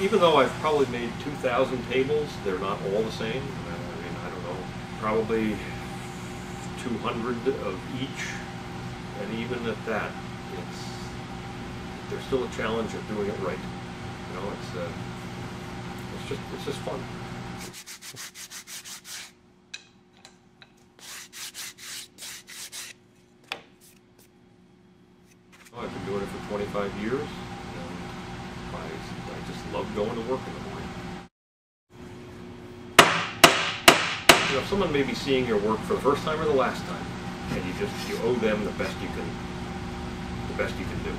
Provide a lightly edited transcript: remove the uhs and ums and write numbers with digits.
even though I've probably made 2,000 tables, they're not all the same. I mean, I don't know, probably 200 of each, and even at that, there's still a challenge of doing it right. You know, it's just fun. I've been doing it for 25 years, and I just love going to work in the morning. You know, if someone may be seeing your work for the first time or the last time, and you owe them the best you can do.